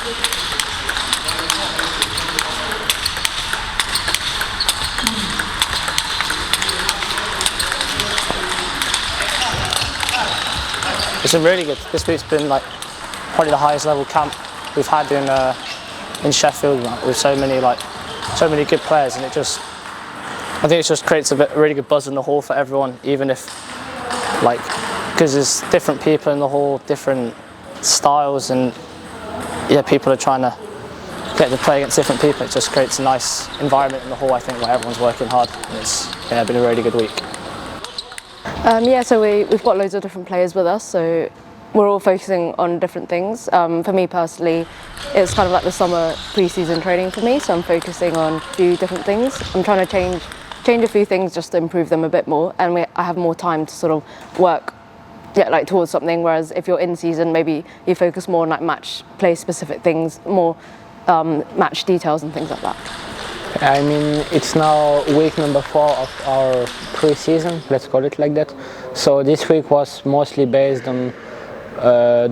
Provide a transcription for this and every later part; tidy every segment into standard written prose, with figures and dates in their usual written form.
It's been really good. This week's been like probably the highest level camp we've had in Sheffield, with so many good players, and I think it just creates a really good buzz in the hall for everyone, even if because there's different people in the hall, different styles, and yeah, people are trying to get to play against different people. It just creates a nice environment in the hall, I think, where everyone's working hard, and it's been a really good week. So we've got loads of different players with us, so we're all focusing on different things. For me personally, it's kind of like the summer pre-season training for me, so I'm focusing on a few different things. I'm trying to change a few things just to improve them a bit more, and I have more time to sort of work towards something, whereas if you're in season, maybe you focus more on like match play specific things, more match details and things like that. I mean, it's now week number 4 of our pre-season, let's call it like that. So this week was mostly based on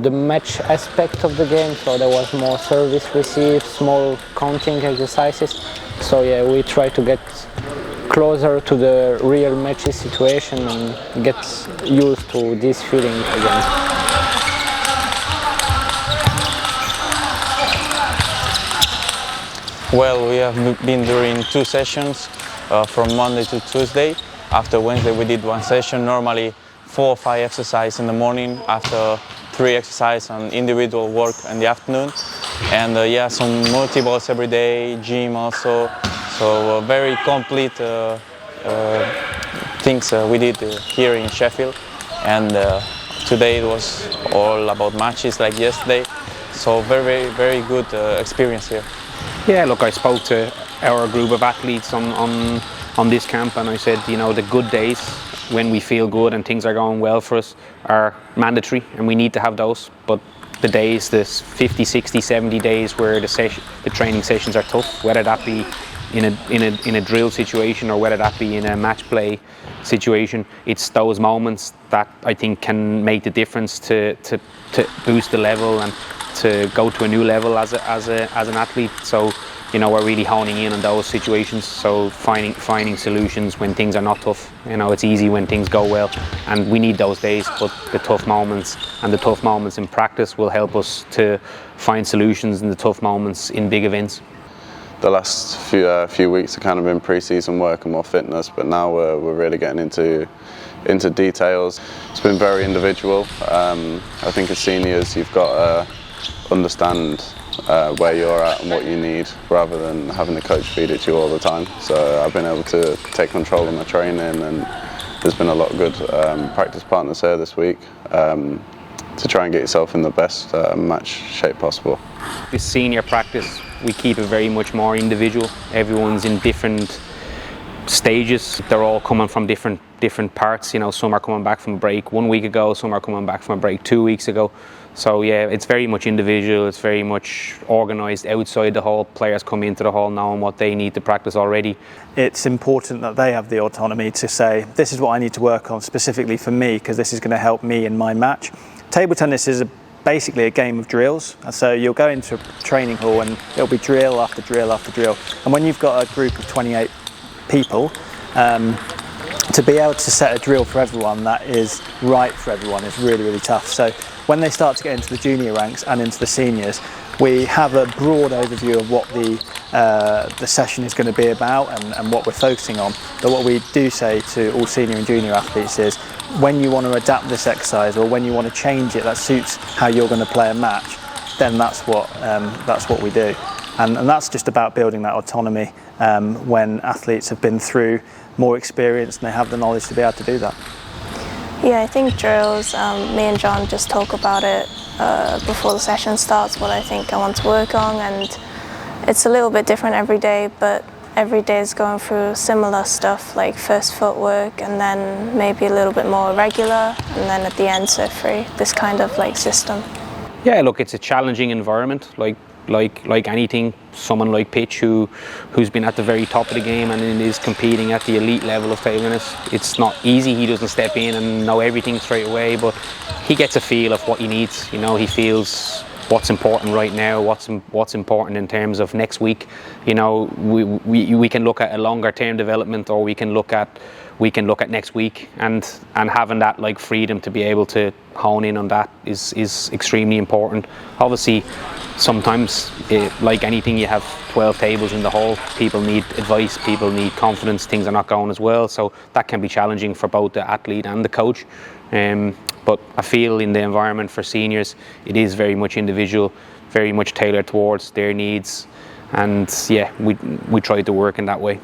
the match aspect of the game, so there was more service received, small counting exercises. So yeah, we try to get closer to the real matches situation and get used to this feeling again. Well, we have been doing 2 sessions from Monday to Tuesday. After Wednesday we did 1 session, normally 4 or 5 exercises in the morning, after 3 exercises on individual work in the afternoon. And some multi-balls every day, gym also. So very complete things we did here in Sheffield. And today it was all about matches like yesterday. So very good experience here. Yeah, look, I spoke to our group of athletes on this camp, and I said, the good days when we feel good and things are going well for us are mandatory, and we need to have those. But the days, this 50, 60, 70 days where the training sessions are tough, whether that be in a drill situation or whether that be in a match play situation, it's those moments that I think can make the difference to boost the level and to go to a new level as an athlete. So we're really honing in on those situations, so finding solutions when things are not tough. It's easy when things go well, and we need those days, but the tough moments and the tough moments in practice will help us to find solutions in the tough moments in big events. The last few weeks have kind of been pre-season work and more fitness, but now we're really getting into details. It's been very individual. I think as seniors you've got to understand where you're at and what you need, rather than having the coach feed it to you all the time. So I've been able to take control of my training, and there's been a lot of good practice partners here this week to try and get yourself in the best match shape possible. This senior practice, we keep it very much more individual. Everyone's in different stages. They're all coming from different parts. Some are coming back from a break 1 week ago, some are coming back from a break 2 weeks ago. So yeah, it's very much individual, it's very much organised outside the hall. Players come into the hall knowing what they need to practice already. It's important that they have the autonomy to say, this is what I need to work on specifically for me, because this is going to help me in my match. Table tennis is basically a game of drills, and so you'll go into a training hall and it'll be drill after drill after drill. And when you've got a group of 28 people, to be able to set a drill for everyone that is right for everyone is really, really tough. So when they start to get into the junior ranks and into the seniors, we have a broad overview of what the session is going to be about and what we're focusing on. But what we do say to all senior and junior athletes is, when you want to adapt this exercise or when you want to change it that suits how you're going to play a match, then that's what we do. And that's just about building that autonomy when athletes have been through more experience and they have the knowledge to be able to do that. Yeah, I think drills, me and John just talk about it before the session starts, what I think I want to work on, and it's a little bit different every day, but every day is going through similar stuff, like first footwork and then maybe a little bit more regular, and then at the end serve free, this kind of system. Yeah, look, it's a challenging environment, like anything. Someone like Pitch who's been at the very top of the game and is competing at the elite level of table tennis. It's not easy. He doesn't step in and know everything straight away, but he gets a feel of what he needs. He feels what's important right now, what's important in terms of next week. You know, we can look at a longer term development, or we can look at next week, and having that like freedom to be able to hone in on that is extremely important. Obviously, sometimes like anything, you have 12 tables in the hole. People need advice, people need confidence, things are not going as well, so that can be challenging for both the athlete and the coach. But I feel in the environment for seniors, it is very much individual, very much tailored towards their needs, and yeah, we try to work in that way.